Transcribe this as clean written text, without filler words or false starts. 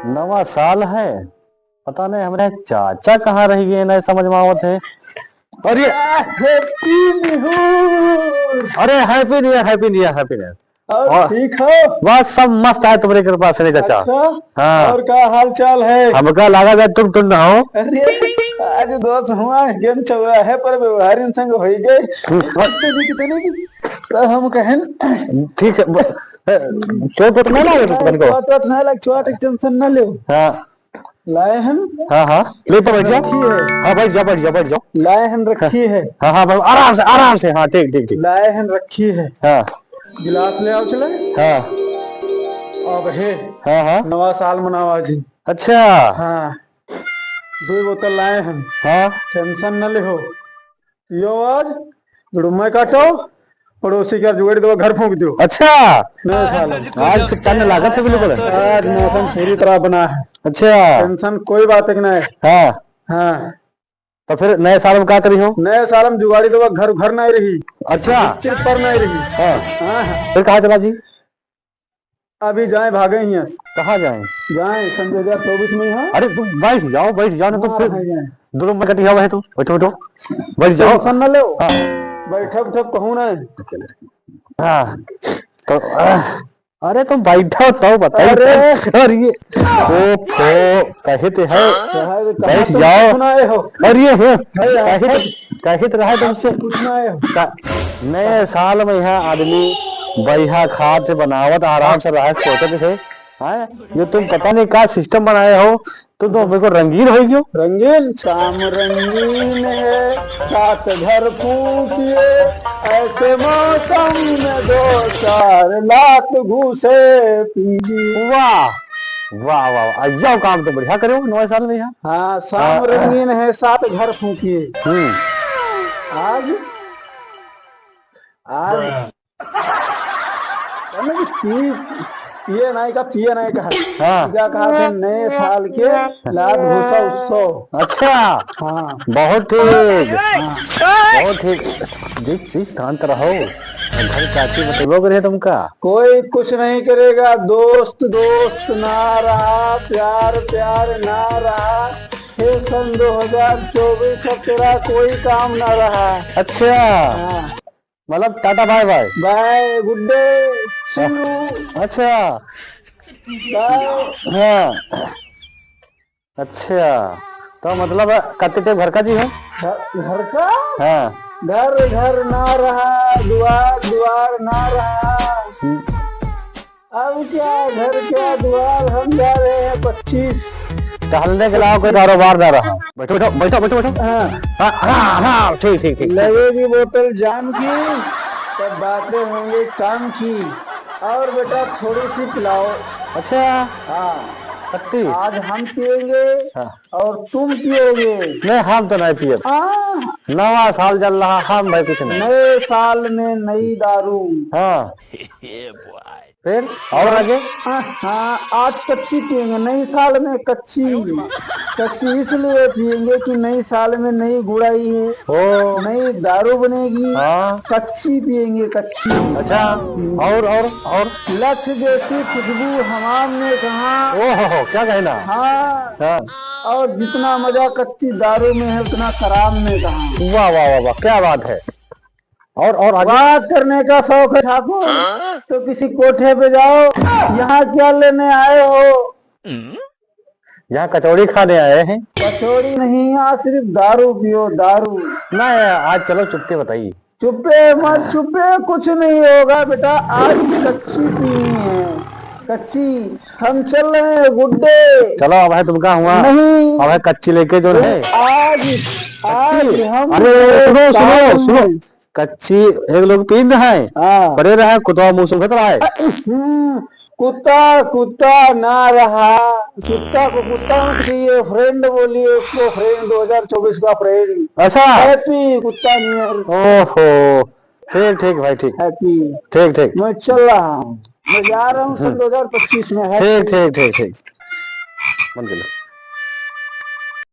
नवा साल है, पता नहीं हमारे चाचा कहाँ रह गए, नहीं समझ में आवत है। अरे हैप्पी न्यू ईयर। अरे happy new year, happy new year, happy new year. और ठीक हो? बस सब मस्त है तुम्हारी कृपा से चाचा। अच्छा, हाँ, और क्या हाल चाल है? हमका लगा था तुम ना हो। अरे आज दोस्त हुआ गेम चल रहा है पर व्यवहार संग हो गए कितने की तो हम कहें ठीक है, चोट वोट नहीं लगे तुमको? चोट नहीं लग, चोट टेंशन न लो। हाँ लाए हम। हाँ हाँ, ले तो बैठ जाओ। रखी है। हाँ बैठ जाओ, बैठ जाओ, बैठ जाओ। लाए हम रखी है। हाँ हाँ आराम से, आराम से। हाँ ठीक ठीक ठीक। लाए हम रखी है। हाँ गिलास ले आओ चले। हाँ अब है। हाँ हाँ, नवा साल मनावा जी। अच्छा। हाँ, 2 बोतल लाए हम। हाँ टेंशन न ले हो। यो आज जुड़ुमा काटो, पड़ोसी का जुगाड़ दो, घर फूंक दो। अच्छा, नए साल आज कितना लागत है बिल्कुल? आज मौसम पूरी तरह बना है। अच्छा, टेंशन कोई बात नहीं है। हाँ हाँ, तो फिर नए साल में क्या करी हो? नए साल में जुगाड़ी दो, घर घर नहीं रही। अच्छा, सिर्फ पर नहीं रही। हाँ हाँ, फिर कहाँ चला जी? अभी जाए भागे ही हैं। कहाँ जाए? जाए सन 2024 में। हाँ, अरे तुम बैठ जाओ, बैठ जाओ, ना तो फिर जाए। दोनों में कटी हुआ है। तुम बैठो बैठो, बैठ जाओ। टेंशन न लो। हाँ बैठक उठक कहूँ ना। हाँ, तो अरे तुम बैठो तो बताइए। अरे ये कहते है बैठ जाओ। सुनाए हो? अरे कहते रहा तुमसे पूछना है। नए साल में यहाँ आदमी बढ़िया खाद से बनावत आराम से रहा सोचते थे। हाँ, ये तुम पता नहीं क्या सिस्टम बनाए हो, तुम तो मेरे को रंगीन हो गयो। रंगीन शाम रंगीन है, सात घर फूटिए, ऐसे मौसम में 2-4 लात घूसे पीजिए। वाह वाह वाह, जाओ काम तो बढ़िया करो नए साल में यहाँ। हाँ, शाम रंगीन है, 7 घर फूकिए। आज आज पिए नहीं का, पिए नहीं का। हाँ, क्या कहा थे? नए साल के लात घूसा उत्सव। अच्छा, हाँ, बहुत ठीक। बहुत ठीक जी जी, शांत रहो। घर चाची बतेबो करे तुमका? कोई कुछ नहीं करेगा। दोस्त दोस्त ना रहा, प्यार प्यार ना रहा, फिर सन 2024 अब तेरा कोई काम ना रहा। अच्छा, हाँ, मतलब tata bye bye. Bye, good day, see you, अच्छा, बाय। हाँ अच्छा, तो मतलब कते थे घर का जी है? घर का हाँ, घर घर ना रहा, द्वार द्वार ना रहा। अब क्या घर क्या द्वार, हम जा रहे हैं 25 टहलने के अलावा कोई कारोबार ना रहा। बैठो बैठो बैठो बैठो बैठो। हाँ हाँ हाँ, ठीक ठीक ठीक। लगेगी बोतल जाम की, तब बातें होंगी काम की। और बेटा थोड़ी सी पिलाओ। अच्छा, हाँ, पत्ती आज हम पिएंगे। हाँ। और तुम पियोगे। नहीं, हम तो नहीं पिए। हाँ, नवा साल चल रहा, हम भाई कुछ नहीं। नए साल में नई दारू। हाँ फिर और आगे? हाँ, आज कच्ची पिएंगे, नई साल में कच्ची। कच्ची इसलिए पिएंगे कि नई साल में नई गुड़ाई है, ओ नई दारू बनेगी। हाँ, कच्ची पिएंगे, कच्ची। अच्छा, और लक्ष्य जैसी खुशबू हमाम ने कहा। ओहो, क्या कहना? हाँ, हाँ, और जितना मजा कच्ची दारू में है उतना शराब में कहा। वाह वाह वाह वाह, क्या बात है। और आगे? बात करने का शौक है ठाकुर तो किसी कोठे पे जाओ। यहाँ क्या लेने आए हो? यहाँ कचौड़ी खाने आए हैं। कचौड़ी नहीं, यहाँ सिर्फ दारू पियो, दारू। नहीं, आज चलो चुपके बताइए। चुपे मत, चुपे कुछ नहीं होगा बेटा। आज कच्ची पीनी है, कच्ची। हम चल रहे हैं गुड्डे। चलो अब है तुमका हुआ नहीं, अब है कच्ची लेके जो है आज हम। अरे सुनो सुनो सुनो, कच्ची एक लोग पीन रहा है, हाँ, पड़े रहा है, कुत्ता मुंह सुखत रहा है। कुत्ता कुत्ता ना रहा। कुत्ता को कुत्ता मत कहिए, फ्रेंड बोलिए उसको। फ्रेंड 2024 का फ्रेंड। अच्छा, हैप्पी कुत्ता न्यू ईयर। ओहो, ठीक ठीक भाई, ठीक हैप्पी। ठीक ठीक। मैं चल रहा हूँ, मैं जा रहा हूँ सन 2025 में। ठीक ठीक ठीक ठीक, मन के लो।